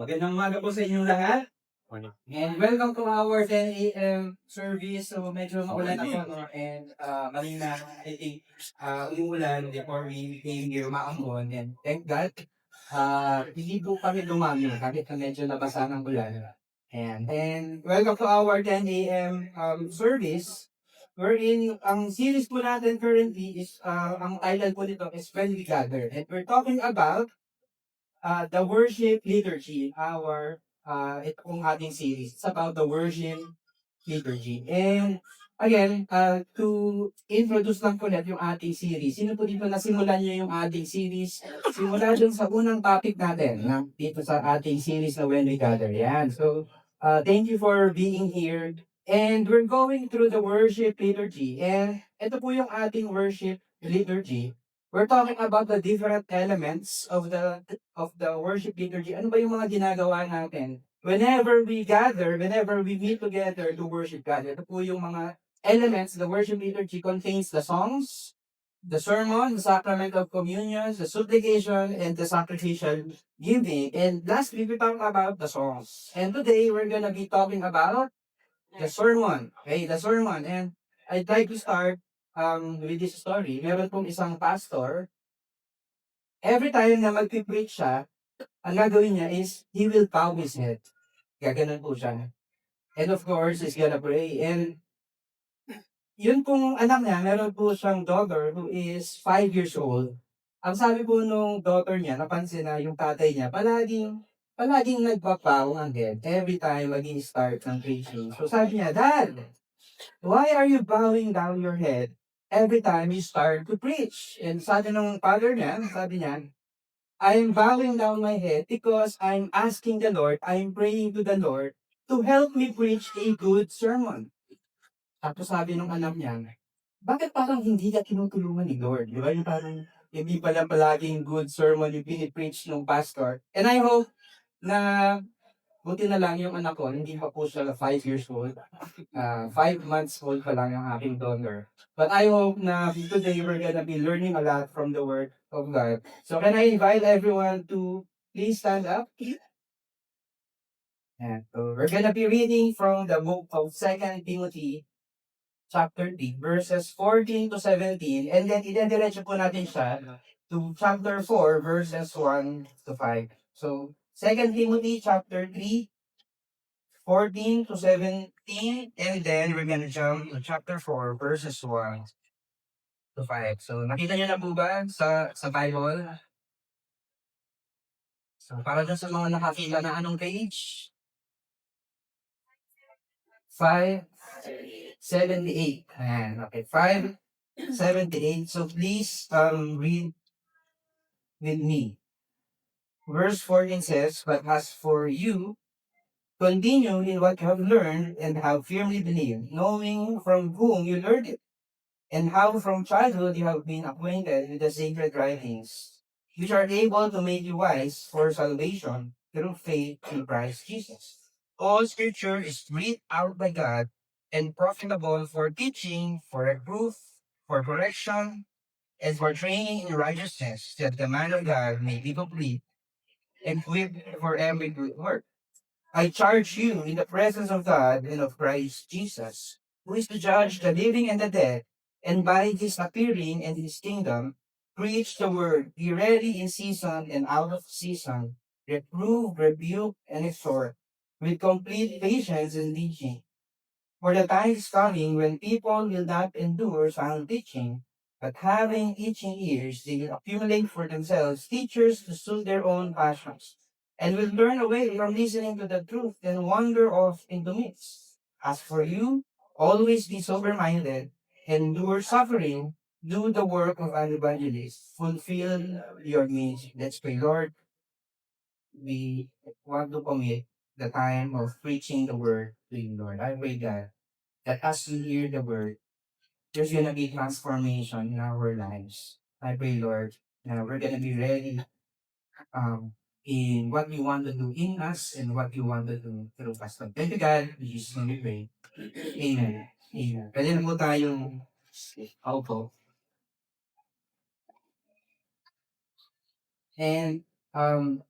Magandang umaga po sa inyong lahat. Morning. And welcome to our 10 a.m. service. So medyo maulan ako, no? And kanina, I think, umuulan before we came here, umaambon. And thank God, hindi po kami dumami kahit na medyo nabasa ng ulan. And welcome to our 10 a.m. Service. Wherein, ang series po natin currently is, ang title po nito is When We Gather. And we're talking about the worship liturgy, ito pong ating series. It's about the worship liturgy. And again, to introduce lang po ulit yung ating series. Sino po dito nasimulan niyo yung ating series? Simula dun sa unang topic natin dito sa ating series na When We Gather. Yan. So, thank you for being here. And we're going through the worship liturgy. And ito po yung ating worship liturgy. We're talking about the different elements of the worship liturgy. Ano ba yung mga ginagawa natin whenever we gather, whenever we meet together to worship God? Ito po yung mga elements. The worship liturgy contains the songs, the sermon, the sacrament of communion, the supplication, and the sacrificial giving. And last week we talked about the songs. And today we're gonna be talking about the sermon. Okay, the sermon. And I'd like to start with this story. Meron pong isang pastor. Every time na magpipreach siya, ang gagawin niya is, he will bow his head. Gaganon po siya. And of course, he's gonna pray. And yun pong anak niya, meron po siyang daughter who is 5 years old. Ang sabi po nung daughter niya, napansin na yung tatay niya, palaging nagpapaw ang head every time mag-start ng preaching. So sabi niya, Dad, why are you bowing down your head every time you start to preach? And sabi nung father niya, sabi niya, I'm bowing down my head because I'm asking the Lord, I'm praying to the Lord to help me preach a good sermon. Tapos sabi nung anak niya, bakit parang hindi ka tinutulungan ni Lord? Di ba yung parang hindi pala palaging good sermon yung pinipreach ng pastor? And I hope na buti na lang yung anak ko, hindi pa po siya 5 years old. 5 months old pa lang yung aking daughter. But I hope na today we're gonna be learning a lot from the Word of God. So can I invite everyone to please stand up? And so we're gonna be reading from the book of 2 Timothy chapter 3, verses 14 to 17. And then idediretso po natin siya to chapter 4, verses 1 to 5. So, 2 Timothy chapter 3, 14 to 17, and then we're gonna jump to chapter 4, verses 1 to 5. So, nakita niyo na po ba sa Bible? So, para dun sa mga nakakita na anong page? 578. Ayan, okay. 578. So, please read with me. Verse 14 says, But as for you, continue in what you have learned and have firmly believed, knowing from whom you learned it, and how from childhood you have been acquainted with the sacred writings, which are able to make you wise for salvation through faith in Christ Jesus. All scripture is breathed out by God and profitable for teaching, for reproof, for correction, and for training in righteousness, that the man of God may be complete, equipped for every good work. I charge you in the presence of God and of Christ Jesus, who is to judge the living and the dead, and by his appearing and his kingdom, preach the word, be ready in season and out of season, reprove, rebuke, and exhort, with complete patience and teaching. For the time is coming when people will not endure sound teaching, but having itching ears, they will accumulate for themselves teachers to suit their own passions, and will turn away from listening to the truth and wander off into myths. As for you, always be sober-minded, endure suffering, do the work of an evangelist, fulfill your mission. Let's pray, Lord. We want to commit the time of preaching the word to you, Lord. I pray, God, that as we hear the word, there's gonna be transformation in our lives. I pray, Lord, that we're gonna be ready in what you want to do in us and what you want to do through us. Thank you, God. In Jesus' name we pray. Amen. Amen. Pwede na po tayong auto. And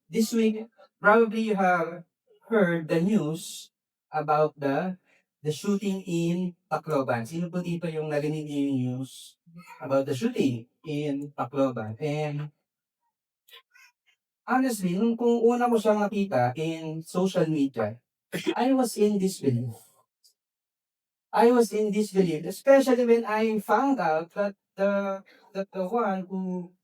this week, Probably you have heard the news about the shooting in Tacloban. Sino po dito yung narinig niyo yung news about the shooting in Tacloban? And honestly, nung kung una ko siyang nakita in social media, I was in disbelief. I was in disbelief, especially when I found out that the one who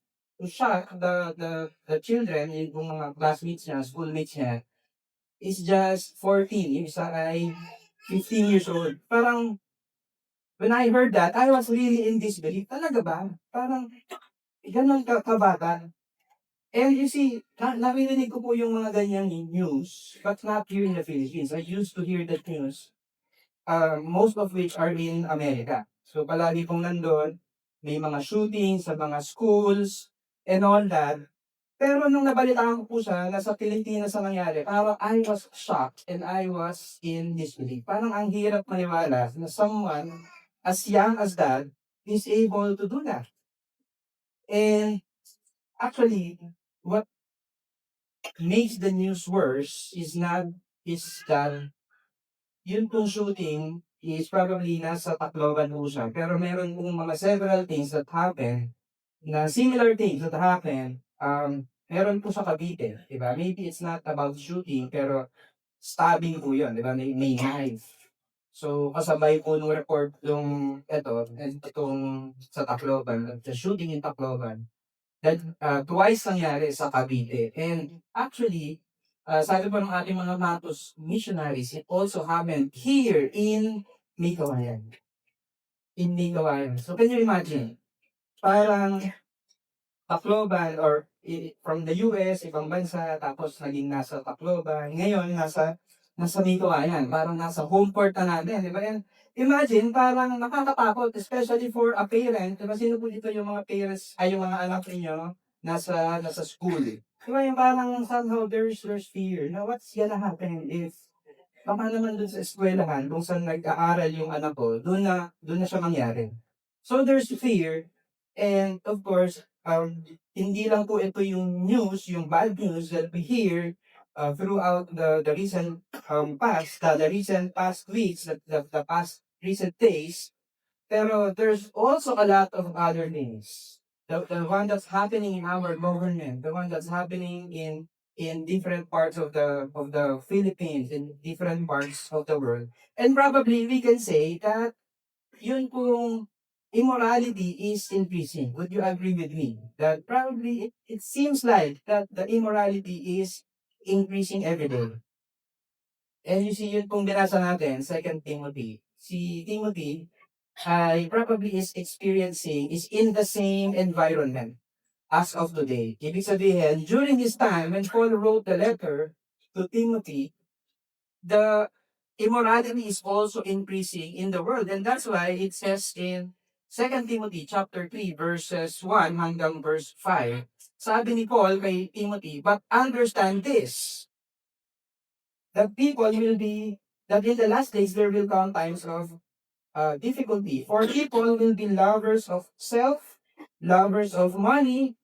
shot the children, yung mga classmates niya, schoolmates niya, is just 14. Yung isa ay 15 years old. Parang, when I heard that, I was really in disbelief. Talaga ba? Parang, ganun kabata. And you see, naririnig ko po yung mga ganyang news, but not here in the Philippines. I used to hear that news, most of which are in America. So palagi kong nandun, may mga shootings sa mga schools, and all that. Pero nung nabalitaan ko po siya, nasa Pilipinas na nangyari, parang I was shocked and I was in disbelief. Parang ang hirap maniwala na someone as young as that is able to do that. And actually, what makes the news worse is that yun pong shooting is probably nasa Tacloban po siya. Pero meron pong mga several things that happen na similar things that happen, meron po sa Cavite, di ba? Maybe it's not about shooting, pero stabbing po yun, di ba? May knife. So, kasabay po nung report yung, itong sa Tacloban, the shooting in Tacloban, that twice nangyari sa Cavite. And actually, sabi po ng ating mga Matos missionaries, it also happened here in Mikawayan. In Mikawayan. So, can you imagine? Parang Tacloban or from the US, ibang bansa, tapos naging nasa Tacloban. Ngayon, nasa Mikawayan. Parang nasa home port na natin. Di ba yan? Imagine, parang nakakatakot, especially for a parent. Di ba, sino po dito yung mga parents, ay yung mga anak ninyo, nasa school. Di ba yung parang somehow there's fear. Now, what's gonna happen if baka naman dun sa eskwelahan, kung saan nag-aaral yung anak ko, dun na siya mangyari. So there's fear, and of course, hindi lang po ito yung news, yung bad news that we hear throughout the recent the recent past weeks, the past recent days, pero there's also a lot of other things. The one that's happening in our government, the one that's happening in different parts of the Philippines, in different parts of the world. And probably we can say that yun pong immorality is increasing. Would you agree with me? That probably it seems like that the immorality is increasing every day. And you see, yun pong binasa natin, 2 Timothy. Si Timothy ay probably is in the same environment as of today. Ibig sabihin, during this time, when Paul wrote the letter to Timothy, the immorality is also increasing in the world. And that's why it says in 2 Timothy chapter 3, verses 1 hanggang verse 5, sabi ni Paul kay Timothy, but understand this, that that in the last days there will come times of difficulty. For people will be lovers of self, lovers of money,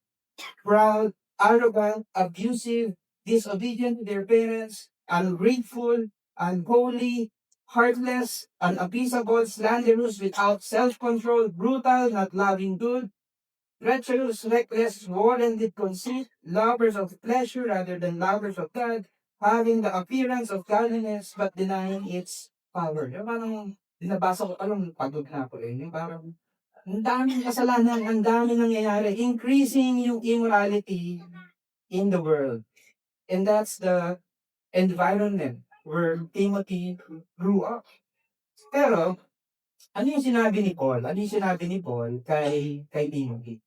proud, arrogant, abusive, disobedient to their parents, ungrateful, unholy, heartless, unappeasable, slanderous, without self-control, brutal, not loving good, treacherous, reckless, swollen with conceit, lovers of pleasure rather than lovers of God, having the appearance of godliness but denying its power. Yung parang binabasa ko, alam, pagod na ako eh. Yung parang, ang daming kasalanan, ang daming nangyayari, increasing yung immorality in the world. And that's the environment where Timothy grew up. Pero, ano yung sinabi ni Paul? Ano yung sinabi ni Paul kay Timothy?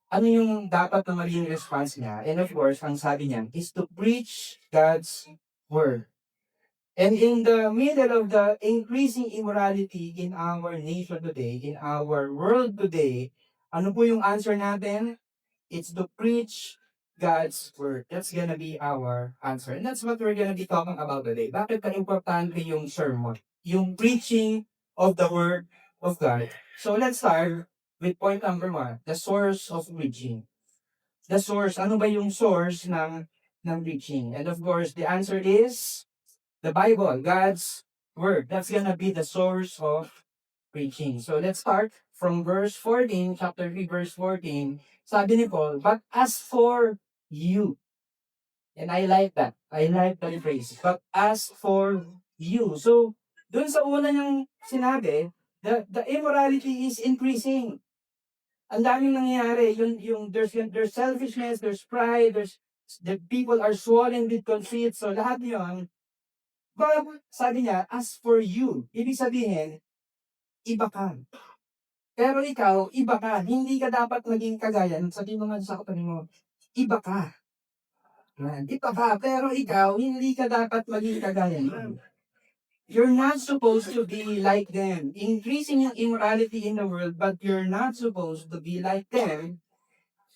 Ano yung dapat na maging response niya? And of course, ang sabi niya is to preach God's word. And in the middle of the increasing immorality in our nation today, in our world today, ano po yung answer natin? It's to preach God's word. That's gonna be our answer. And that's what we're gonna be talking about today. Bakit ka-importante yung sermon? Yung preaching of the word of God. So let's start with point number 1, the source of preaching. The source, ano ba yung source ng preaching? And of course, the answer is the Bible, God's Word. That's gonna be the source of preaching. So let's start from verse 14, chapter 3, verse 14. Sabi ni Paul, but as for you, and I like that. I like that phrase. But as for you. So, dun sa una niyang sinabi, the immorality is increasing. Ang daming nangyayari. There's selfishness, there's pride, the people are swollen with conceit. So, lahat yun. But, sabi niya, as for you, ibig sabihin, iba ka. Pero ikaw, iba ka. Hindi ka dapat maging kagaya. Sabihin mo nga sa kapatid mo, iba ka. Yan. Iba ka, pero ikaw, hindi ka dapat maging kagaya nila. You're not supposed to be like them. Increasing yung immorality in the world, but you're not supposed to be like them.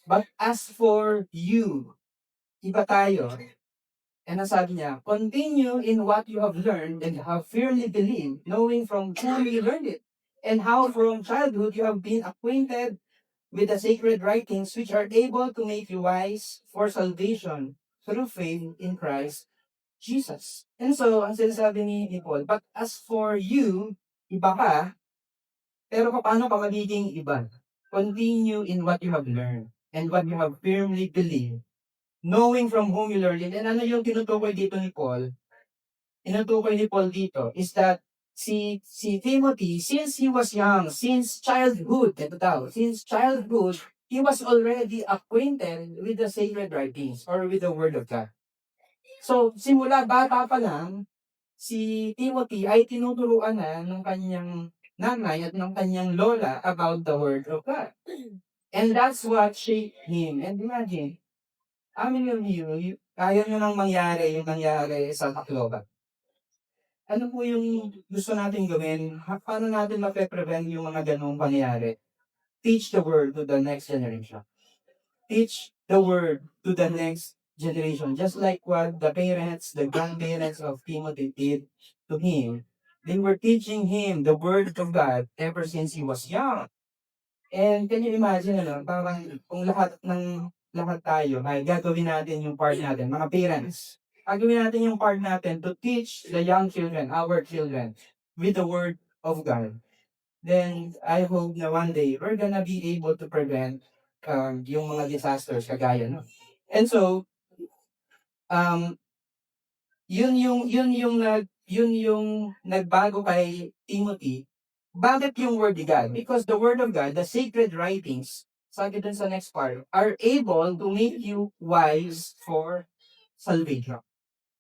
But as for you, iba tayo. And ang sabi niya, continue in what you have learned and have firmly believed, knowing from whom you learned it, and how from childhood you have been acquainted with the sacred writings which are able to make you wise for salvation through faith in Christ Jesus. And so, ang sinasabi ni Paul, but as for you, iba ka, pero paano ka magiging iba? Continue in what you have learned and what you have firmly believed, knowing from whom you learned it. And ano yung tinutukoy dito ni Paul? Tinutukoy ni Paul dito is that si Timothy, since he was young, since childhood, he was already acquainted with the sacred writings or with the Word of God. So, simula bata pa lang, si Timothy ay tinuturuan na ng kanyang nanay at ng kanyang lola about the Word of God. And that's what shaped him. And imagine, how many of you, kaya nyo nang mangyari yung nangyari sa Tacloban? Ano po yung gusto natin gawin? Paano natin mape-prevent yung mga ganong pangyayari? Teach the Word to the next generation. Teach the Word to the next generation. Just like what the parents, the grandparents of Timothy did to him. They were teaching him the Word of God ever since he was young. And can you imagine, parang kung lahat tayo ay gagawin natin yung part natin, mga parents, gagawin natin yung part natin to teach the young children, our children, with the Word of God. Then, I hope na one day, we're gonna be able to prevent yung mga disasters kagaya, no? And so, um, yun yung nagbago kay Timothy. Bakit yung Word of God? Because the Word of God, the sacred writings, sabi dun sa next part, are able to make you wise for salvation.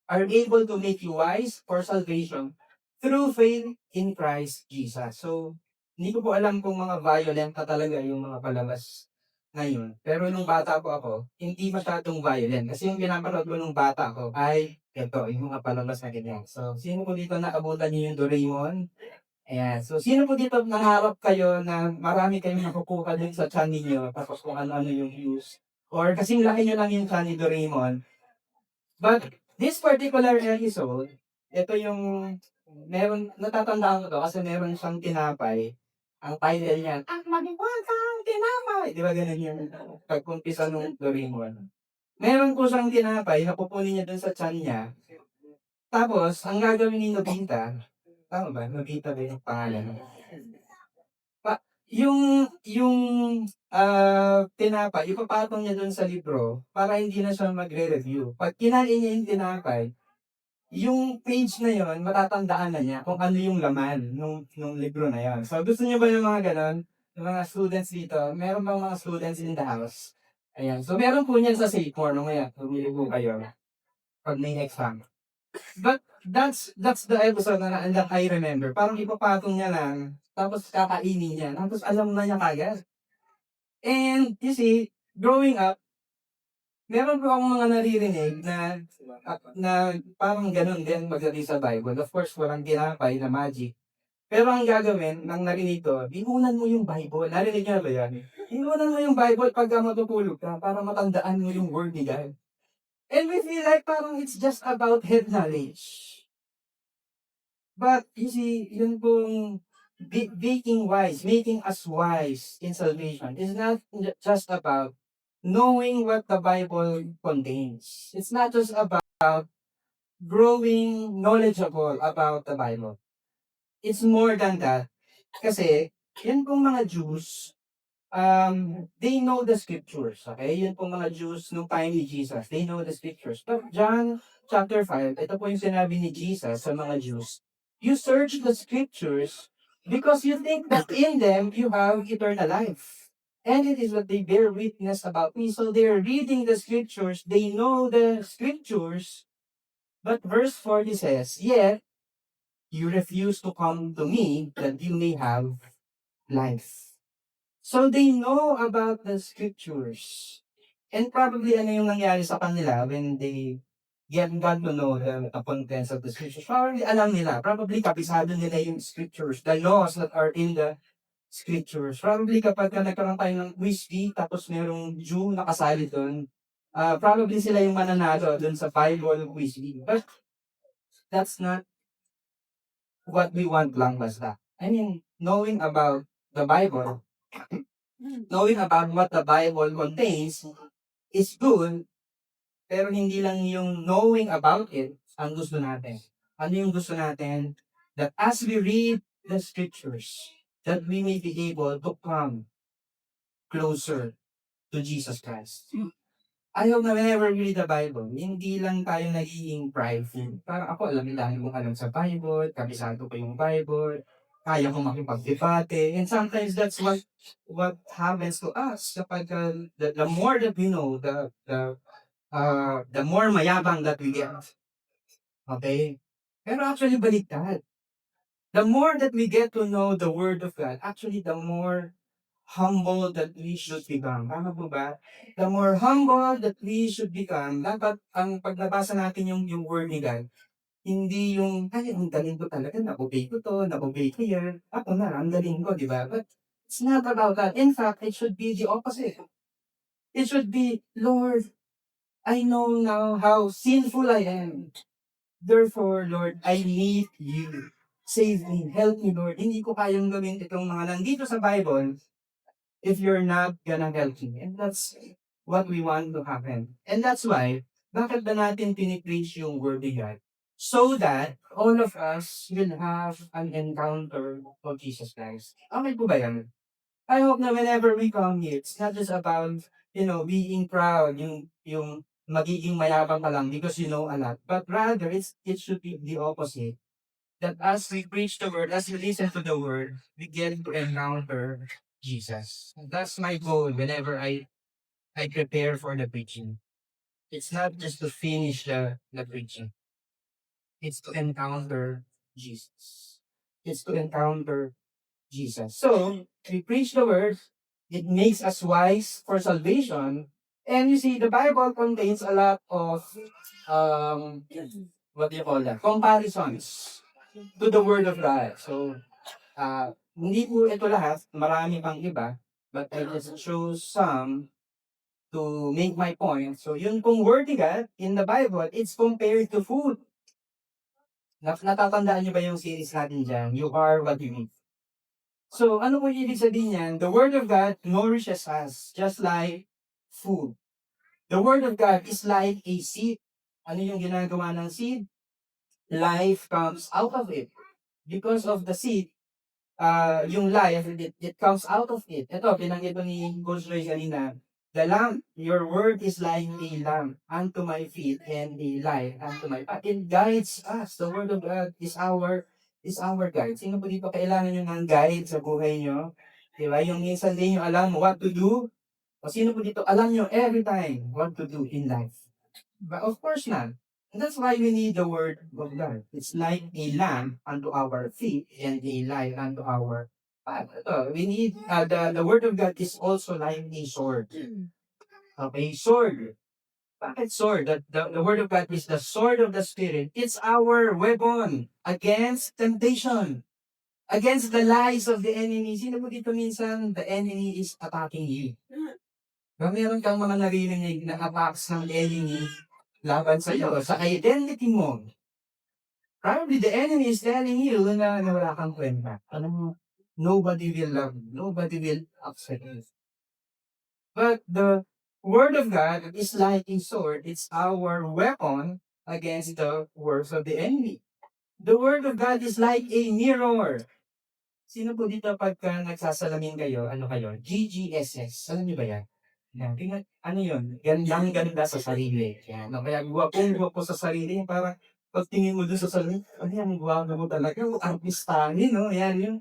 Are able to make you wise for salvation through faith in Christ Jesus. So, hindi ko po alam kung mga violent na talaga yung mga palabas ngayon. Pero nung bata po ako, hindi masyadong violent. Kasi yung pinapanood ko nung bata ako ay ito, yung mga palabas na ganyan. So, sino po dito naabutan niyo yung Doraemon? Ayan. So, sino po dito nangarap kayo na marami kayong nakukuha din sa chan ninyo, tapos kung ano-ano yung views? Or kasing laki nyo lang yung chan ni Doraemon. But, this particular episode, ito yung, natatandaan ko to kasi meron siyang tinapay. Ang title niyan, ang magigwang kang tinapay! Di ba ganun yung pagkumpisa ng Doraemon? Meron po siyang tinapay, napupunin niya dun sa chan niya. Tapos, ang gagawin ni Nobita, tama ba? Nobita ba yung pangalan? Yung tinapay, ipapatong niya dun sa libro para hindi na siya magre-review. Pag kinain niya yung tinapay, yung page na yon matatandaan na niya kung ano yung laman nung libro na yon. So, gusto niyo ba yung mga ganon? Yung mga students dito, meron bang mga students in the house? Ayan. So, meron po niyan sa Seymour, no? Ngayon, pumili po kayo pag may exam. But that's the episode na I remember. Parang ipapatong niya lang, tapos kakainin niya, tapos alam na niya kagad. And you see, growing up, meron po akong mga naririnig na parang ganun din pagdating sa Bible. Of course, walang tinapay na magic. Pero ang gagawin, nang narinig ko, binunan mo yung Bible. Narinig niyo na ba yan? Binunan mo yung Bible pagka matutulog ka para matandaan mo yung word ni God. And we feel like parang it's just about head knowledge. But you see, yun pong making us wise in salvation is not just about knowing what the Bible contains. It's not just about growing knowledgeable about the Bible. It's more than that. Kasi, yun pong mga Jews, they know the scriptures, okay? Yun pong mga Jews nung time ni Jesus, they know the scriptures. But John chapter 5, ito po yung sinabi ni Jesus sa mga Jews, you search the scriptures because you think that in them you have eternal life. And it is what they bear witness about me. So they're reading the scriptures, they know the scriptures, but verse 40 says, yet you refuse to come to me that you may have life. So they know about the scriptures. And probably ano yung nangyari sa kanila when they got to know the contents of the scriptures. Probably alam nila. Probably kapisado nila yung scriptures, the laws that are in the scriptures. Probably kapag nagkaroon tayo ng quiz bee, tapos merong Jew nakasali doon, probably sila yung mananalo doon sa Bible quiz bee. But that's not what we want lang basta. I mean, knowing about the Bible, knowing about what the Bible contains is good, pero hindi lang yung knowing about it ang gusto natin. Ano yung gusto natin? That as we read the scriptures, that we may be able to come closer to Jesus Christ. I hope na whenever we read the Bible, hindi lang tayo nagiging prideful. Parang ako, alam nila kung alam sa Bible, kabisado ko yung Bible, kaya kong makipagdebate, and sometimes that's what happens to us kapag the more that we know, the more mayabang that we get. Okay? Pero actually, baliktad. The more that we get to know the Word of God, actually, the more humble that we should become. Tama po ba? The more humble that we should become, dapat ang paglabasa natin yung Word ni God, hindi yung, ay, ang galing ko talaga, na-obey ko to, na-obey ko yan, ako na, ang galing ko, di ba? But it's not about that. In fact, it should be the opposite. It should be, Lord, I know now how sinful I am. Therefore, Lord, I need you. Save me. Help me, Lord. Hindi ko kayang gawin itong mga nandito sa Bible if you're not gonna help me. And that's what we want to happen. And that's why, bakit ba natin pinipreach yung Word of God? So that all of us will have an encounter of Jesus Christ. Okay po ba yan? I hope na whenever we come here, it's not just about, being proud, yung magiging mayabang ka lang because you know a lot. But rather, it should be the opposite. That as we preach the word, as we listen to the word, we get to encounter Jesus. That's my goal whenever I prepare for the preaching. It's not just to finish the preaching. It's to encounter Jesus. It's to encounter Jesus. So, we preach the word, it makes us wise for salvation. And you see, the Bible contains a lot of, what do you call that? Comparisons to the Word of God. So, hindi po ito lahat, marami pang iba, but I just chose some to make my point. So, yun pong Word ni God in the Bible, it's compared to food. Natatandaan niyo ba yung series natin dyan? You are what you eat. So, ano po ibig sabihin niyan? The Word of God nourishes us just like food. The Word of God is like a seed. Ano yung ginagawa ng seed? Life comes out of it. Because of the seed, yung life, it comes out of it. Ito, pinanggit ko ni Coach Roy kanina. The lamp, your word is like a lamp unto my feet and a light unto my path. It guides us. The Word of God is our guide. Sino po dito kailangan nyo ng guide sa buhay nyo? Diba? Yung minsan din nyo alam what to do. O sino po dito alam nyo every time what to do in life? But of course not. And that's why we need the Word of God. It's like a lamp unto our feet and a light unto our path. Ito, we need, the Word of God is also like a sword. Okay, sword. Bakit sword? The Word of God is the sword of the Spirit. It's our weapon against temptation. Against the lies of the enemy. Sino mo dito minsan, the enemy is attacking you. Kung meron kang mga narinig na attacks ng enemy laban sa iyo, sa identity mo, probably the enemy is telling you na wala kang kwenta. Alam mo, nobody will love you. Nobody will accept you. But Word of God is like a sword. It's our weapon against the works of the enemy. The Word of God is like a mirror. Sino po dito pagka nagsasalamin kayo, ano kayo? GGSS. Alam niyo ba yan? Yan. Tingnan, ano yun? Gandang ganda sa sarili. Yan. No? Kaya gwapong-gwapo sa sarili. Parang pagtingin mo dun sa sarili, ano yan, gwapo mo talaga. Artistahin, no? Yan, yung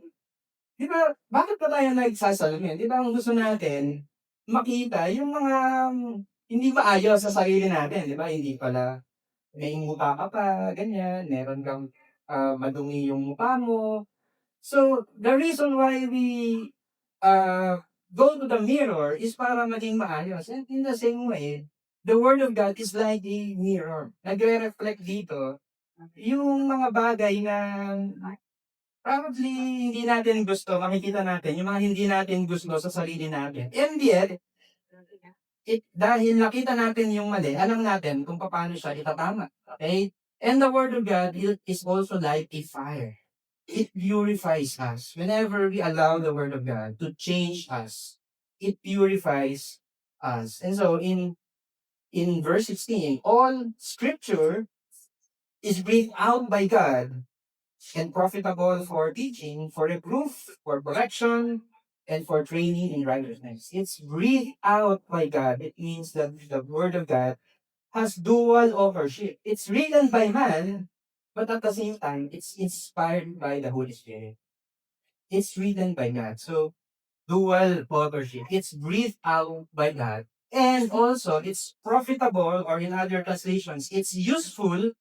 di ba, bakit pa tayo nagsasalamin? Di ba, ang gusto natin, makita yung mga hindi maayos sa sarili natin, di ba? Hindi pala, may mukha ka pa, ganyan, meron kang madumi yung mukha mo. So, the reason why we go to the mirror is para maging maayos. And in the same way, the Word of God is like a mirror. Nagre-reflect dito yung mga bagay na probably hindi natin gusto, makikita natin, yung mga hindi natin gusto sa sarili natin. And yet, dahil nakita natin yung mali, alam natin kung paano siya itatama. Okay? And the Word of God is also like a fire. It purifies us. Whenever we allow the Word of God to change us, it purifies us. And so in verse 16, all scripture is breathed out by God and profitable for teaching, for reproof, for correction, and for training in righteousness. It's breathed out by God. It means that the Word of God has dual authorship. It's written by man, but at the same time, it's inspired by the Holy Spirit. It's written by God. So, dual authorship. It's breathed out by God. And also, it's profitable, or in other translations, it's useful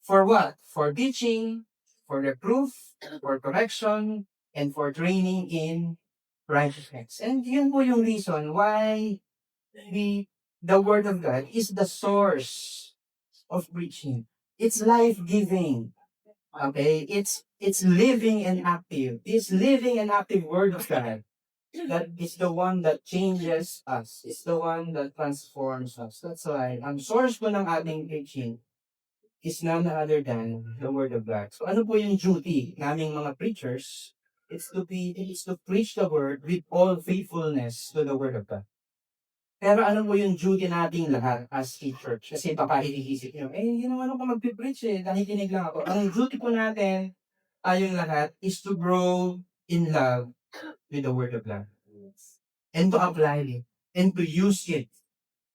for what? For teaching, for reproof, for correction, and for training in righteousness. And yun po yung reason why the Word of God is the source of preaching. It's life-giving. Okay? It's living and active. This living and active Word of God, that is the one that changes us. It's the one that transforms us. That's why, ang source po ng ating preaching is none other than the Word of God. So ano po yung duty naming mga preachers? It's to preach the Word with all faithfulness to the Word of God. Pero ano po yung duty nating lahat as a church? Kasi baka iniisip nyo, hindi naman ako magpipreach nakikinig lang ako. Ang duty po natin, tayong lahat, is to grow in love with the Word of God. And to apply it. And to use it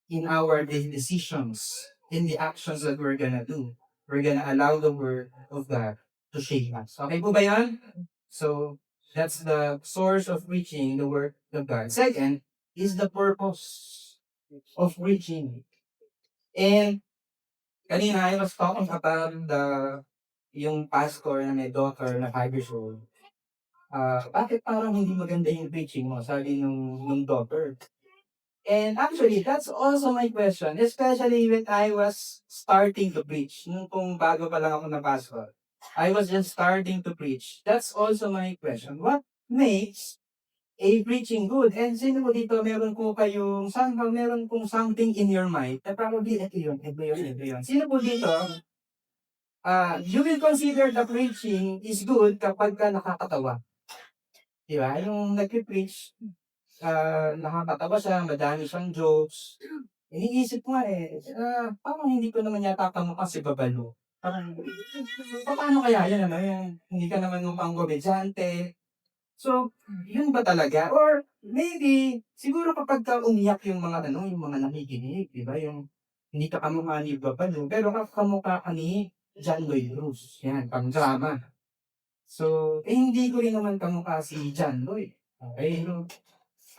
in our daily decisions, in the actions that we're gonna do. We're gonna allow the Word of God to shape us. Okay po ba yan? So, that's the source of preaching the Word of God. Second, is the purpose of preaching. And, kanina I was talking about yung pastor na may daughter na 5 years old. Bakit parang hindi maganda yung preaching mo? Sabi nung daughter. And actually, that's also my question, especially when I was starting to preach. Nung kung bago pa lang ako na pastor, I was just starting to preach. That's also my question. What makes a preaching good? And sino mo dito, meron po kayong, somehow, meron pong something in your mind, na probably, ito yun, ito yun, ito yun. Sino po dito, you will consider the preaching is good kapag ka nakakatawa. Diba? Yung nag-preach, nakakatawa siya, madami siyang jokes. Iniisip ko nga parang hindi ko naman yata kamukha si Babalo. Parang, paano kaya yan, yung hindi ka naman mukhang komedyante. So, yun ba talaga? Or maybe, siguro kapag ka umiyak yung mga yung mga nakikinig, di ba? Yung hindi ka kamukha ni Babalo, pero kamukha ka ni John Lloyd Cruz. Yan, pang drama. So, hindi ko rin naman kamukha si John Lloyd. Okay?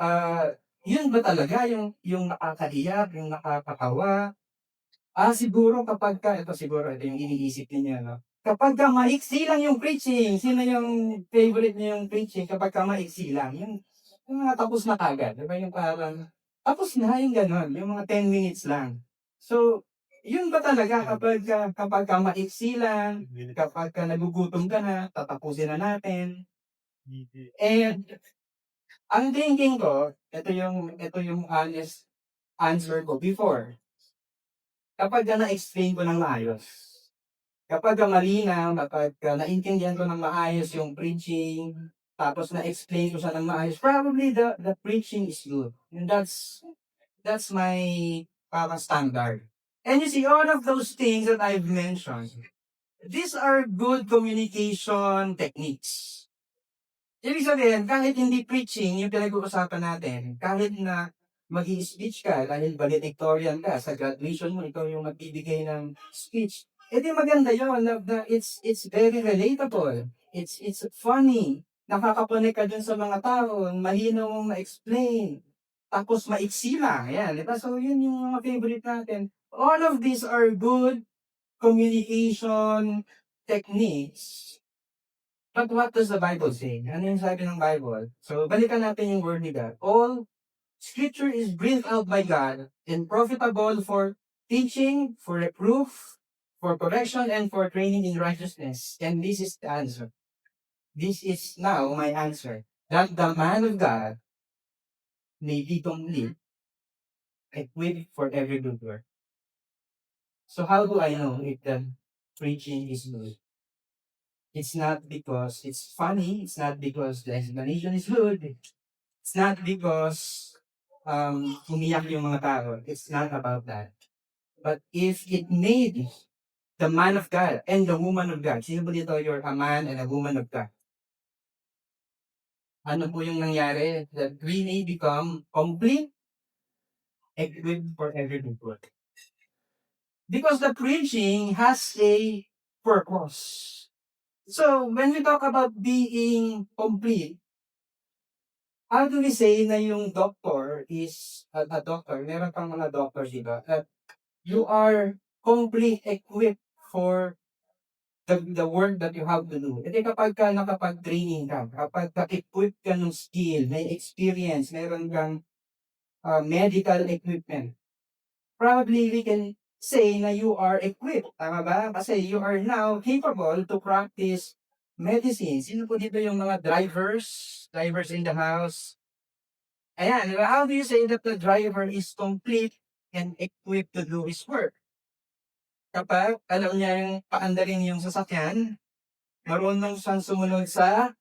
Ah, yun ba talaga yung nakakaiyak, yung nakakatawa? Siguro ito yung iniisip niya, no? Kapagka maiksi lang yung preaching, sino yung favorite niyo yung preaching kapagka maiksi lang? Yung mga tapos na kagad, di ba? Yung parang, tapos na yung gano'n, yung mga 10 minutes lang. So, yun ba talaga kapagka maiksi lang, kapagka nagugutom ka na, tatapusin na natin. And ang thinking ko, ito yung honest answer ko before. Kapag na-explain ko ng maayos, kapag malinaw, kapag naintindihan ko ng maayos yung preaching, tapos na-explain ko siya ng maayos, probably the preaching is good. And That's my parang standard. And you see, all of those things that I've mentioned, these are good communication techniques. Ibig sabihin, kahit hindi preaching yung pinag-uusapan natin, kahit na mag-i-speech ka, dahil valedictorian ka, sa graduation mo, ikaw yung magbibigay ng speech, edi maganda yun, it's very relatable, it's funny, nakakakonek ka dun sa mga tao, mahinaw mong ma-explain, tapos maiksi lang, yan, diba? So yun yung mga favorite natin. All of these are good communication techniques. But what does the Bible say? Ano yung sabi ng Bible? So, balikan natin yung word ni God. All scripture is breathed out by God and profitable for teaching, for reproof, for correction, and for training in righteousness. And this is the answer. This is now my answer. That the man of God may be complete, equipped for every good work. So how do I know if the preaching is good? It's not because it's funny. It's not because the explanation is good. It's not because umiyak yung mga tao. It's not about that. But if it made the man of God and the woman of God, sino po dito you're a man and a woman of God? Ano po yung nangyari? That we may become complete, equipped for every good work. Because the preaching has a purpose. So, when we talk about being complete, how do we say na yung doctor is a doctor? Meron pang mga doctors, diba? You are complete equipped for the work that you have to do. Kasi kapag ka nakapag-training ka, kapag ka-equipped ka ng skill, may experience, meron kang medical equipment, probably we can say na you are equipped. Tama ba? Kasi you are now capable to practice medicine. Sino po dito yung mga drivers in the house? Ayan, how do you say that the driver is complete and equipped to do his work? Kapag alam niyang paandarin yung sasakyan, marunong siyang sumunod sa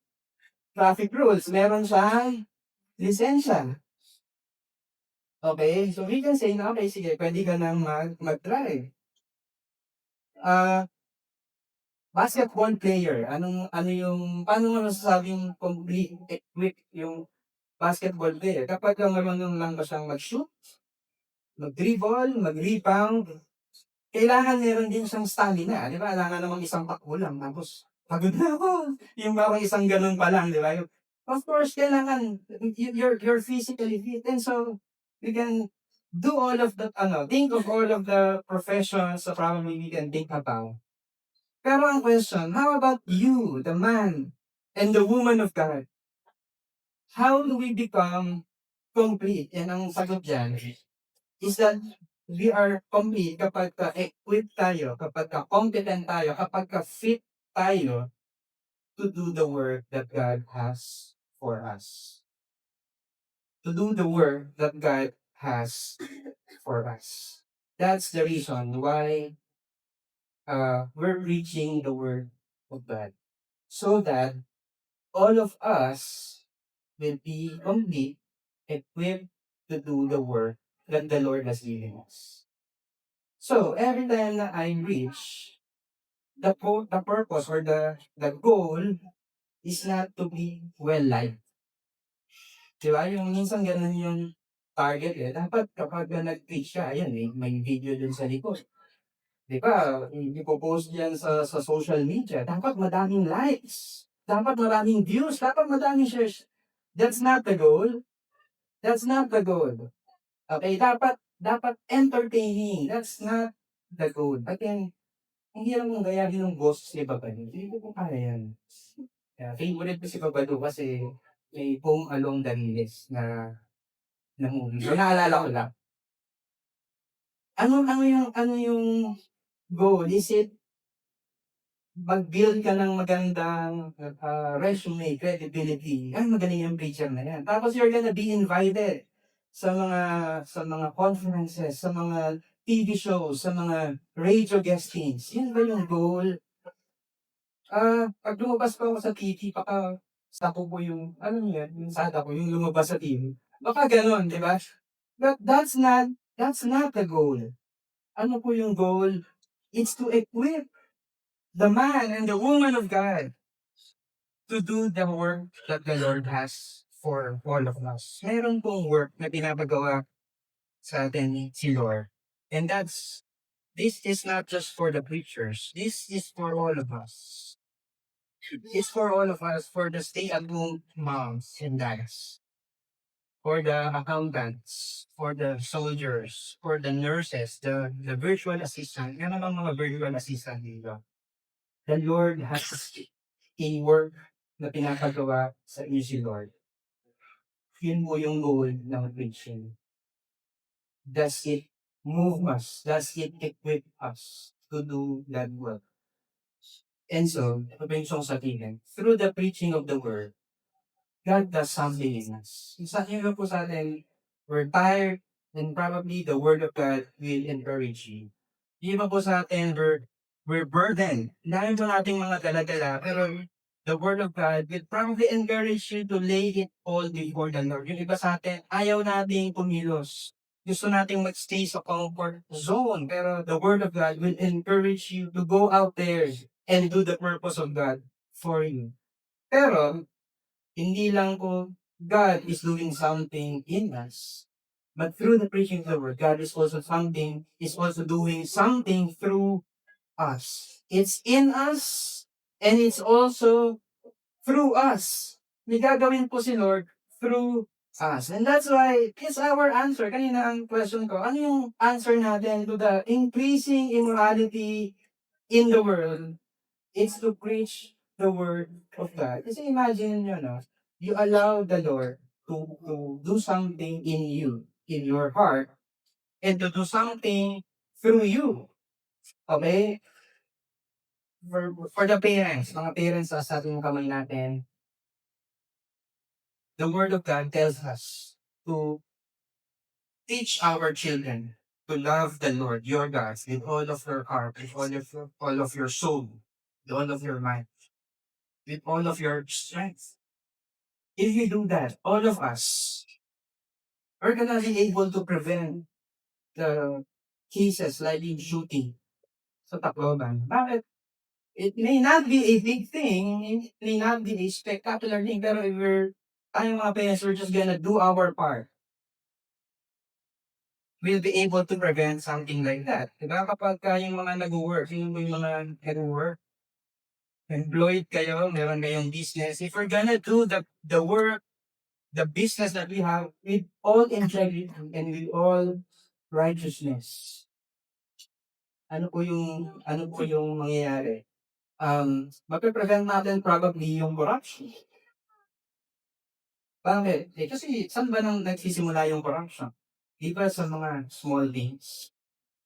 traffic rules, meron siyang lisensya. Okay, so we can say na, okay, sige, pwede ka nang mag-drive. Basketball player, paano mo masasabing complete, equipped yung basketball player? Kapag marunong lang ba siyang mag-shoot, mag-dribble, mag-rebound, kailangan meron din siyang stamina, di ba? Kailangan namang isang takbo lang, tapos pagod na ako. Yung parang isang ganun pa lang, di ba? Of course, kailangan, you're physically fit. And so, we can do all of that, think of all of the professions that probably we can think about. Pero ang question, how about you, the man and the woman of God? How do we become complete? Yan ang sagot dyan. Is that we are complete kapag ka-equipped tayo, kapag ka-competent tayo, kapag ka-fit tayo to do the work that God has for us. To do the work that God has for us. That's the reason why we're reaching the word of God. So that all of us will be complete, equipped to do the work that the Lord has given us. So, every time na I reach, the purpose or the goal is not to be well-liked. Diba? Yung minsan ganun yung target eh. Dapat kapag nag-preach ka, ayan, may video dun sa likod. Diba? Ipopost yan sa social media. Dapat madaming likes. Dapat maraming views. Dapat madaming shares. That's not the goal. That's not the goal. Okay? Dapat entertaining. That's not the goal. Again, hindi lang mong gayahin ng boss ni Babado. Hindi ko kaya yan. Favorite ko si Babado kasi may Home Along the Riles na movie. So, naalala ko lang. Ano yung goal? Is it mag-build ka ng magandang resume, credibility? Ay, magaling yung preacher na yan. Tapos you're gonna be invited sa mga conferences, sa mga TV shows, sa mga radio guestings. Yun ba yung goal? Pag lumabas pa ako sa TV, baka sako po yung, ano yun, yung sada ko, yung lumabas sa TV. Baka ganon, di ba? But that's not the goal. Ano po yung goal? It's to equip the man and the woman of God to do the work that the Lord has for all of us. Meron pong work na pinapagawa sa atin si Lord. And this is not just for the preachers. This is for all of us. It's for all of us, for the stay-at-home moms and dads, for the accountants, for the soldiers, for the nurses, the virtual assistant. Yan ang mga virtual assistant dito. The Lord has a work na pinapagawa sa inyo si Lord. Yun po yung goal ng preaching. Does it move us? Does it equip us to do that work? And so, ito pa yung song sabihin, through the preaching of the word, God does something in us. Sa iba po sa atin, we're tired, and probably the word of God will encourage you. Yung iba po sa atin, we're burdened. Dahil po nating mga dala-dala, pero the word of God will probably encourage you to lay it all before the Lord. Yung iba sa atin, ayaw nating kumilos. Gusto nating magstay sa comfort zone. Pero the word of God will encourage you to go out there and do the purpose of God for you. Pero, hindi lang po God is doing something in us. But through the preaching of the word, God is also doing something through us. It's in us, and it's also through us. May gagawin po si Lord through us. And that's why, it's our answer. Kanina ang question ko, ano yung answer natin to the increasing immorality in the world? It's to preach the word of God. Kasi imagine nyo, no? You allow the Lord to do something in you, in your heart, and to do something through you. Okay? For the parents, mga parents sa ating kamay natin, the Word of God tells us to teach our children to love the Lord, your God, with all of your heart, with all of your soul, with all of your mind, with all of your strength. If you do that, all of us are gonna be able to prevent the cases like in shooting sa Tacloban. Bakit? It may not be a big thing, it may not be a spectacular thing, pero if tayong mga parents, we're just gonna do our part. We'll be able to prevent something like that. Diba? Kapag yung mga nag-work, yung mga nag-work, employed kayo, meron kayong business, if we're gonna do the work, the business that we have with all integrity and with all righteousness, ano po yung mangyayari? Mape-prevent natin probably yung corruption. Bakit? Kasi saan ba nagsisimula yung corruption? Di ba sa mga small things?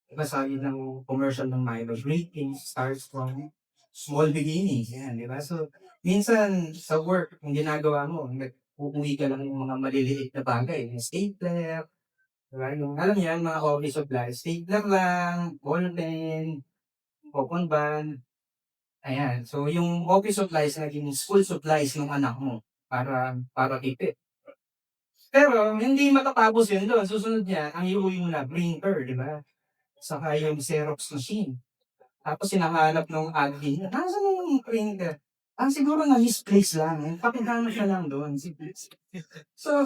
Di ba sabi ng commercial ng Milo, great things starts from small beginnings. Yan, di ba? So, minsan sa work, yung ginagawa mo, uuwi ka lang yung mga maliliit na bagay. Yung stapler, di ba? Yung, alam yan, mga office supplies. Stapler lang, ballpen, coupon band. Ayan. So, yung office supplies, naging school supplies ng anak mo para tipid. Pero hindi matatapos yun doon. Susunod niya, ang iuwi mo na printer, di ba? Saka yung Xerox machine. Tapos hinahanap nung admin, nasaan yung printer? Siguro na-misplace lang. Pakitama siya lang doon. So,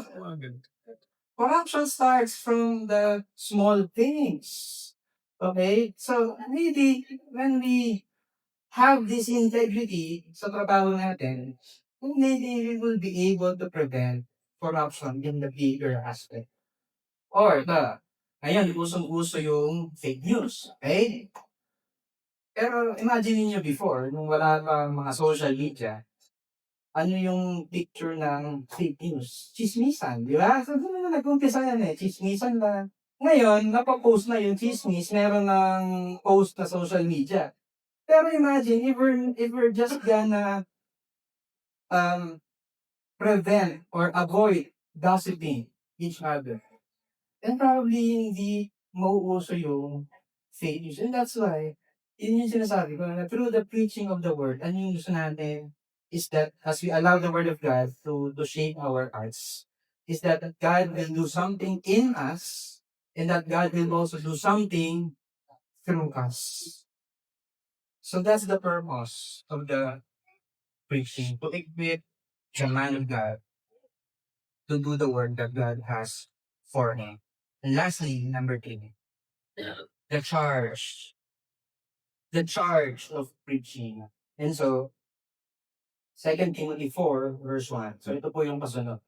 corruption starts from the small things. Okay? So, maybe when we have this integrity sa trabaho natin, maybe we will be able to prevent corruption in the bigger aspect. Or ngayon, usong-uso yung fake news. Okay? Pero imagine niyo before, nung wala pa mga social media, ano yung picture ng fake news? Chismisan, di ba? So, doon na nag-umpisa yan chismisan na. Ngayon, napapost na yung chismis, meron ng post na social media. Pero imagine, if we're just gonna um, prevent or avoid gossiping each other, then probably hindi mauuso yung fake news. And that's why, yun yung sinasabi ko, na through the preaching of the word, ano yung gusto natin is that as we allow the word of God to shape our hearts, is that God will do something in us and that God will also do something through us. So that's the purpose of the preaching, to equip the man of God to do the work that God has for him. And lastly, number 3, the charge. The charge of preaching. And so, 2 Timothy 4, verse 1. So ito po yung kasunod.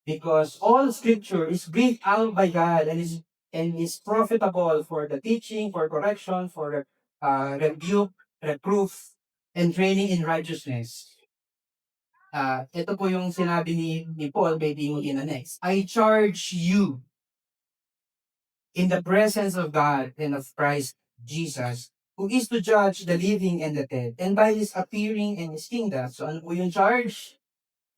Because all scripture is breathed out by God and is profitable for the teaching, for correction, for rebuke, reproof, and training in righteousness. Ito po yung sinabi ni Paul kay Timothy na next. I charge you in the presence of God and of Christ Jesus, who is to judge the living and the dead, and by his appearing in his kingdom. So ano po yung charge?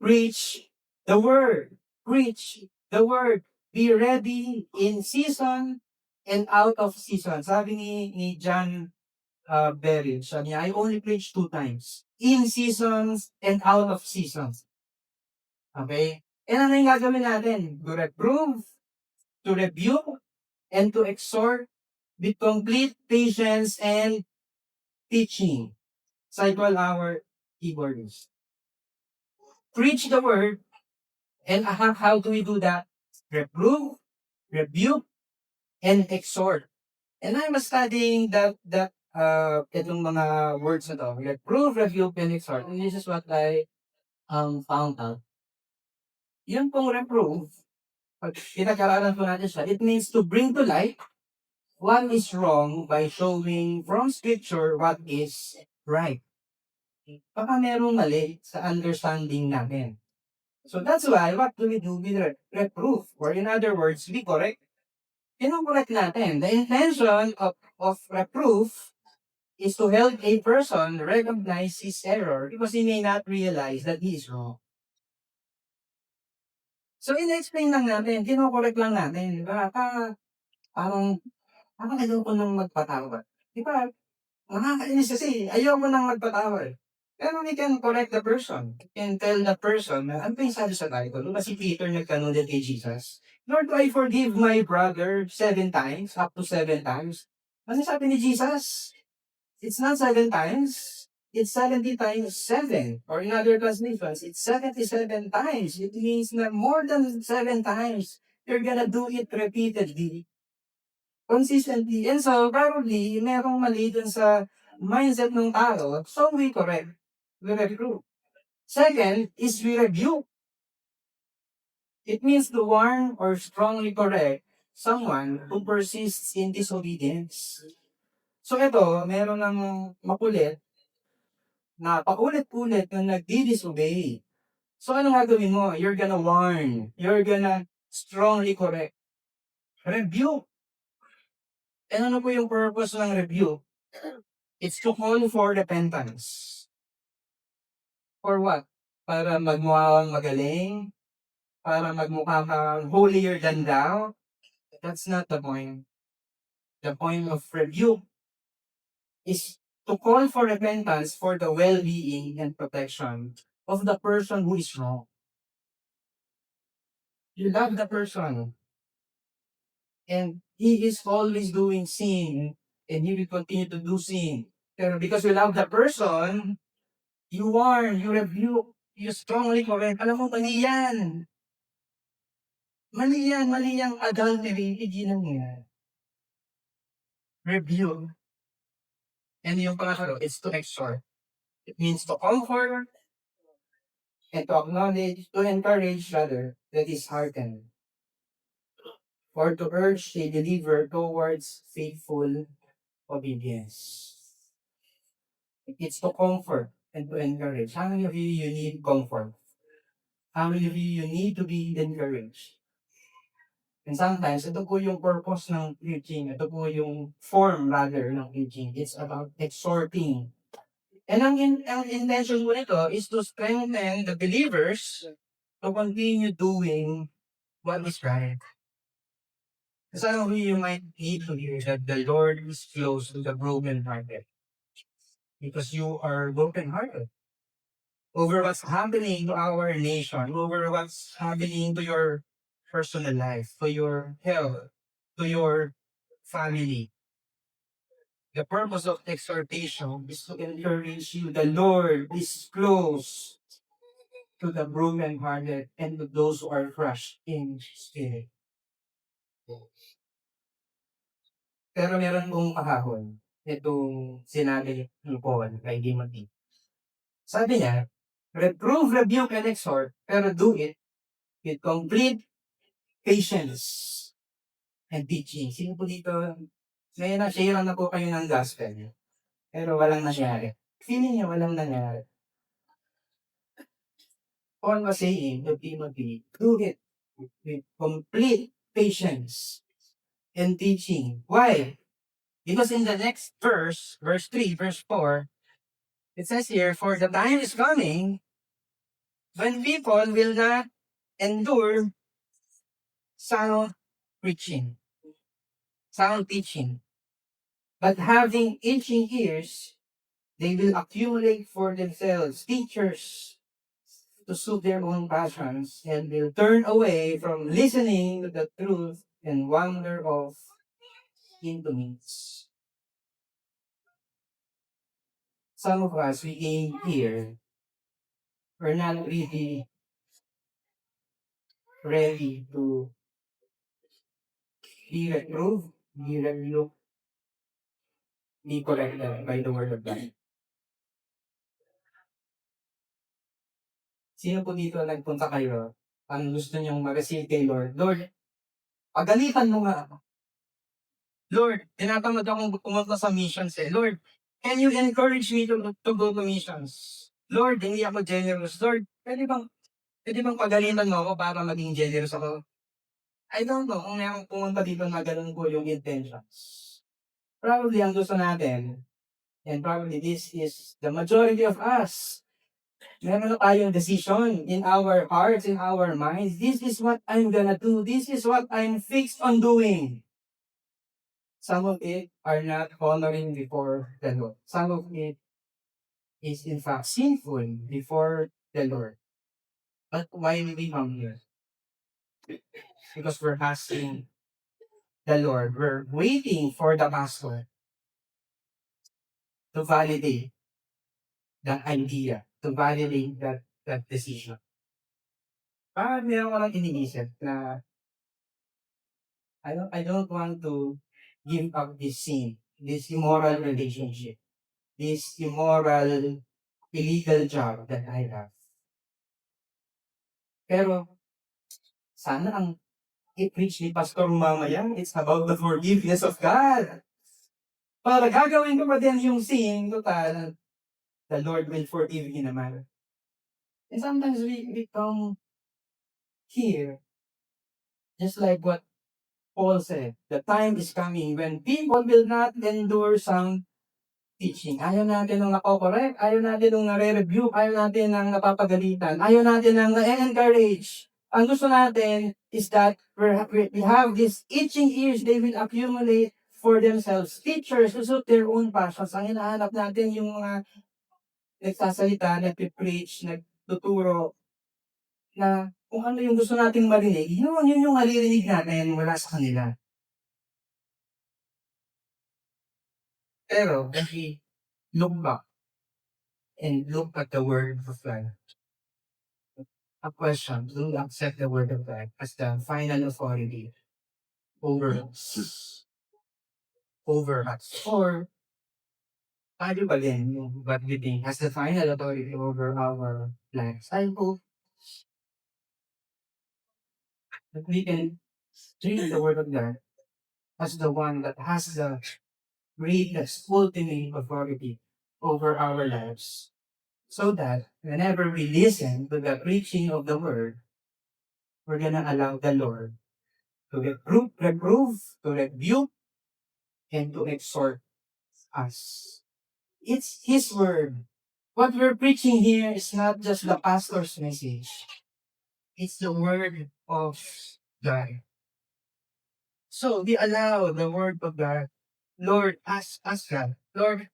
Preach the word. Preach the word. Be ready in season and out of season. Sabi ni John Berry, sabi niya, I only preach 2 times. In seasons and out of seasons. Okay? And ano yung gagawin natin? To reprove, to rebuke, and to exhort with complete patience and teaching. So I call our keyboardist. Preach the word. And how do we do that? Reprove, rebuke, and exhort. And I'm studying itong mga words na to. Reprove, rebuke, and exhort. And this is what I found out. Yung pong reprove, pag pinag-aralan po natin siya, it means to bring to light what is wrong by showing from scripture what is right. Baka merong mali sa understanding natin. So that's why, what do we do with reproof? Or in other words, we correct. Kino-correct natin. The intention of reproof is to help a person recognize his error because he may not realize that he is wrong. So, in-explain lang natin, kino-correct lang natin. Diba? Parang ayoko nang magpatawad. Diba? Nakakainis kasi, ayoko nang magpatawad. Pero we can correct the person. We can tell the person na, ano pa yung sabi sa Bible? Diba si Peter nagtanong din kay Jesus? Lord, do I forgive my brother 7 times? Up to 7 times? Ano sabi ni Jesus? It's not 7 times. It's 70 times 7. Or in other translations, it's 77 times. It means na more than 7 times. You're gonna do it repeatedly. Consistently. And so, probably, merong mali dun sa mindset ng tao. So, we correct. We reprove. Second is we rebuke. It means to warn or strongly correct someone who persists in disobedience. So, ito, meron ng makulit na paulit-ulit na nagdi-disobey. So, anong gagawin mo? You're gonna warn. You're gonna strongly correct. Rebuke. And ano po yung purpose ng rebuke? It's to call for repentance. For what? Para magmukha kang magaling? Para magmukha kang holier than thou? That's not the point. The point of rebuke is to call for repentance for the well-being and protection of the person who is wrong. You love the person, and he is always doing sin, and he will continue to do sin. Pero because you love the person, you warn, you rebuke, you strongly correct. Alam mo, mali yan. Mali yung adultery, hindi lang yan. Rebuke. And yung pangatlo, it's to exhort. It means to comfort and to acknowledge, to encourage rather, that is heartened. Or to urge a believer towards faithful obedience. It's to comfort and to encourage. How many of you need comfort? How many of you need to be encouraged? And sometimes, ito po yung purpose ng preaching. Ito po yung form rather ng preaching. It's about exhorting. And ang intention po nito is to strengthen the believers to continue doing what is right. Some of you might need to hear that the Lord is close to the broken-hearted. Because you are broken-hearted. over what's happening to our nation, over what's happening to your personal life, to your health, to your family. The purpose of exhortation is to encourage you. The Lord is close to the broken-hearted and to those who are crushed in spirit. Pero meron pong kahapon, itong sinabi ni Paul kay Timothy. Sabi niya, reprove, rebuke, and exhort, pero do it with complete patience and teaching. Sino po dito, may na-share na po kayo ng gospel, pero walang nangyari. Feeling niya walang nangyari. Paul was saying to Timothy, do it with complete patience and teaching. Why? Because in the next verse, verse 3, verse 4, it says here, for the time is coming when people will not endure sound preaching, sound teaching. But having itching ears, they will accumulate for themselves teachers to suit their own passions and will turn away from listening to the truth and wander off into myths. Some of us, we came here, we're not really ready to be reproved, be rebuked, be corrected by the word of God. Sino po dito nagpunta kayo? Ang gusto niyong mag-receive kay Lord? Lord, pagalitan mo nga ako. Lord, tinatamad akong pumunta sa missions eh. Lord, can you encourage me to go to missions? Lord, hindi ako generous. Lord, pwede bang pagalitan mo ako para maging generous ako? I don't know kung may pumunta dito na ganun po yung intentions. Probably ang gusto natin, and probably this is the majority of us, meron na tayong decision in our hearts, in our minds. This is what I'm gonna do. This is what I'm fixed on doing. Some of it are not honoring before the Lord. Some of it is in fact sinful before the Lord. But why we come here? Because we're asking the Lord. We're waiting for the pastor to validate that idea, to validate that decision. Parang meron ko lang iniisip na I don't want to give up this sin, this immoral relationship, this immoral, illegal job that I have. Pero sana ang i-preach ni Pastor mamaya, it's about the forgiveness of God. Para gagawin ko pa din yung sin, total, the Lord will forgive you naman. And sometimes we come here, just like what Paul said, the time is coming when people will not endure sound teaching. Ayaw natin nung nako-correct, ayaw natin nung nare-review, ayaw natin nang napapagalitan, ayaw natin nang na-encourage. Ang gusto natin is that we have these itching ears, they will accumulate for themselves. Teachers who suit their own passions. Ang hinahanap natin yung mga nagsasalita, nagpipreach, nagtuturo, na kung ano yung gusto nating marinig, yun yung maririnig natin mula sa kanila. Pero, when we look back and look at the word of God, a question, do we accept the word of God as the final authority over us? Over us? Or, tayo ba din yung what we think as the final authority over our lives? I hope that we can treat the word of God as the one that has the greatest ultimate authority over our lives. So that whenever we listen to the preaching of the word, we're gonna allow the Lord to reprove, to rebuke, and to exhort us. It's His word. What we're preaching here is not just the pastor's message. It's the word of God. So we allow the word of God. Lord, ask God, Lord,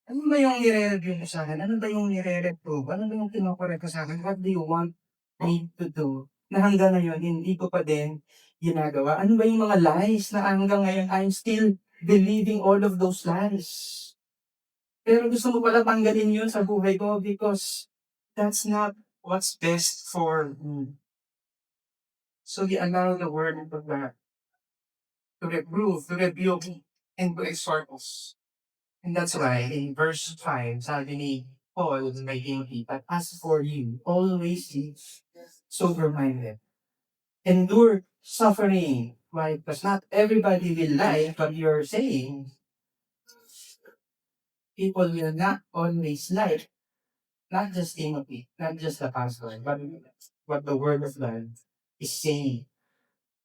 Ano ba yung nire-review mo sa'kin? Ano ba yung nire-reprove? Ano ba yung kino-correct mo sa'kin? What do you want me to do? Na hanggang ngayon hindi ko pa din ginagawa. Ano ba yung mga lies na hanggang ngayon I'm still believing all of those lies? Pero gusto mo pala tanggalin yun sa buhay ko because that's not what's best for me. So you allow the word of God to reprove, to rebuke, and to exhort us. And that's why in verse 5, sabi ni Paul is my guilty, but as for you, always be sober-minded. Endure suffering. Why? Because not everybody will like what you're saying. People will not always like, not just Timothy, not just the pastor, but what the word of God is saying.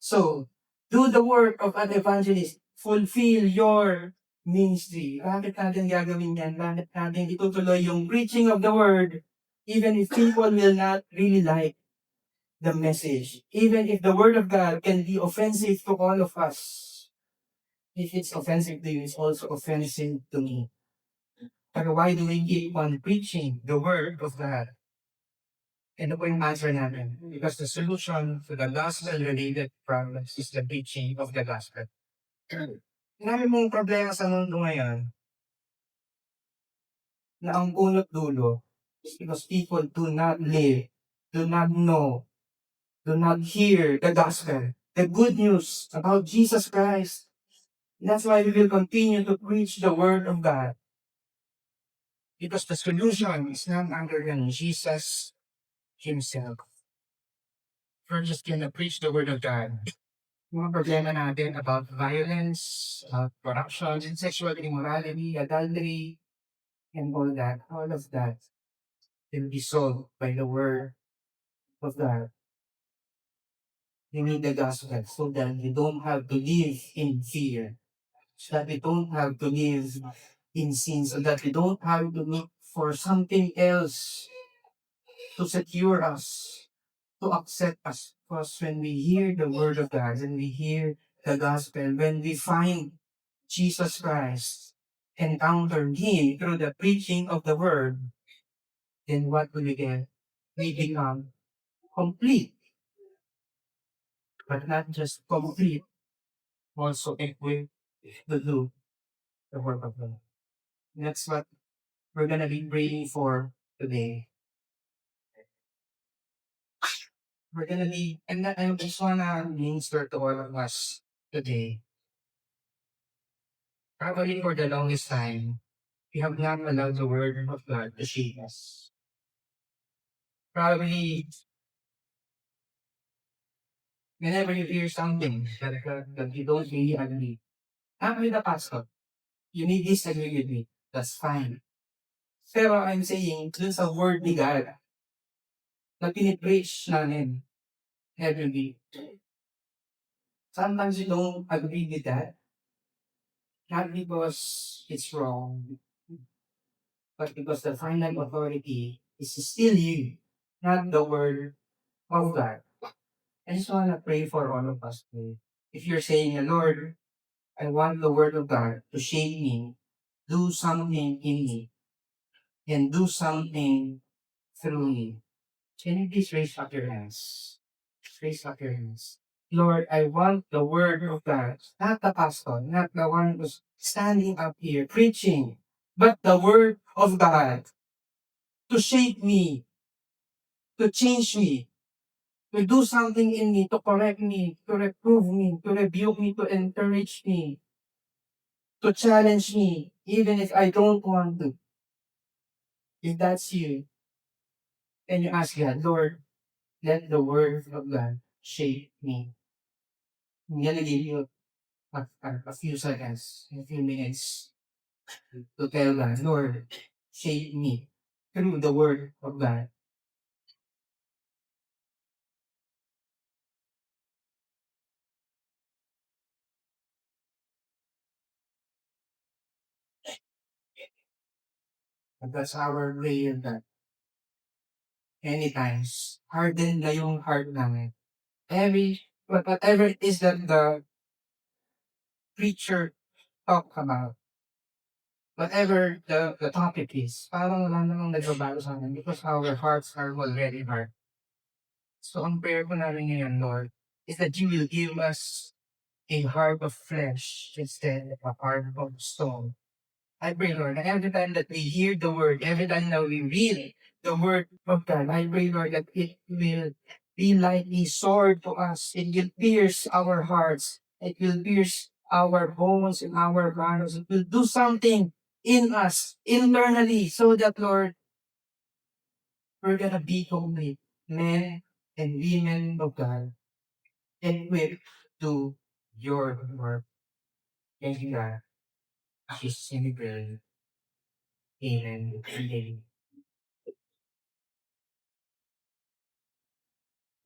So, do the work of an evangelist. Fulfill your ministry. Bakit natin gagawin yan? Bakit natin itutuloy yung preaching of the word even if people will not really like the message? Even if the word of God can be offensive to all of us. If it's offensive to you, it's also offensive to me. Pero why do we keep on preaching the word of God? Ano po yung answer natin? Because the solution to the gospel-related problems is the preaching of the gospel. Marami mong problema sa mundo ngayon na ang punot dulo is because people do not live, do not know, do not hear the gospel, the good news about Jesus Christ. That's why we will continue to preach the word of God. Because the solution is none other than Jesus Himself. We're just gonna preach the word of God. Mga problema natin about violence, corruption, and sexual immorality, adultery, and all of that will be solved by the word of God. You need the gospel so that you don't have to live in fear, so that we don't have to live in sin, so that we don't have to look for something else to secure us, to accept us. Because when we hear the word of God, when we hear the gospel, when we find Jesus Christ, encounter Him through the preaching of the word, then what will we get? We become complete, but not just complete, also equipped to do the work of God. That's what we're gonna be praying for today. We're gonna be, and I just wanna minister to all of us today. Probably for the longest time, we have not allowed the word of God to shape us. Probably, whenever you hear something that you don't really agree, not with the pastor, you may disagree with me. That's fine. Pero I'm saying, dun sa word ni God, na pinipreach namin every week. Sometimes you don't agree with that, not because it's wrong, but because the final authority is still you, not the word of God. I just want to pray for all of us today. If you're saying, Lord, I want the word of God to shape me, do something in me, and do something through me. Can you please raise up your hands? Raise up your hands. Lord, I want the word of God, not the pastor, not the one who's standing up here preaching, but the word of God to shape me, to change me, to do something in me, to correct me, to reprove me, to rebuke me, to encourage me, to challenge me, even if I don't want to. If that's you, then you ask God, Lord, let the word of God shape me. I'm gonna give you a few seconds, a few minutes to tell God, Lord, shape me through the word of God. And that's our prayer that anytimes, harden na yung heart namin. Whatever it is that the preacher talk about, whatever the topic is, parang wala namang nagbabago sa amin because our hearts are already hard. So, ang prayer ko namin ngayon, Lord, is that you will give us a heart of flesh instead of a heart of stone. I pray, Lord, that every time that we hear the word, every time that we read the word of God, I pray, Lord, that it will be like a sword to us. It will pierce our hearts. It will pierce our bones and our bones. It will do something in us internally so that, Lord, we're gonna be complete men and women of God equipped to your work. Thank you, God. Jesus, in the prayer. Amen. Amen.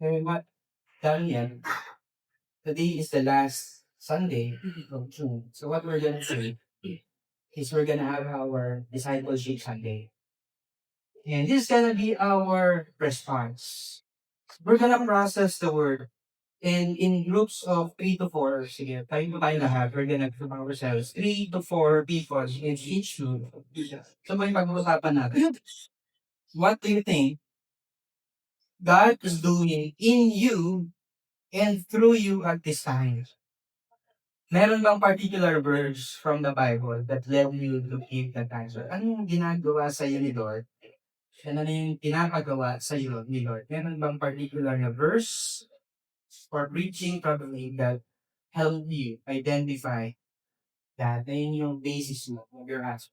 And what, Daniel, today is the last Sunday of June. So what we're gonna do is we're gonna have our discipleship Sunday. And this is gonna be our response. We're gonna process the word. And in groups of 3 to 4, sige, tayo lahat, we're gonna group ourselves, 3 to 4 people in each group. So may pag-uusapan natin. What do you think God is doing in you and through you at this time? Meron bang particular verse from the Bible that led you to give that answer? Anong ginagawa sa iyo ni Lord? And ano yung pinapagawa sa iyo ni Lord? Meron bang particular na verse or preaching probably that helped you identify that na yun yung basis mo of your answer?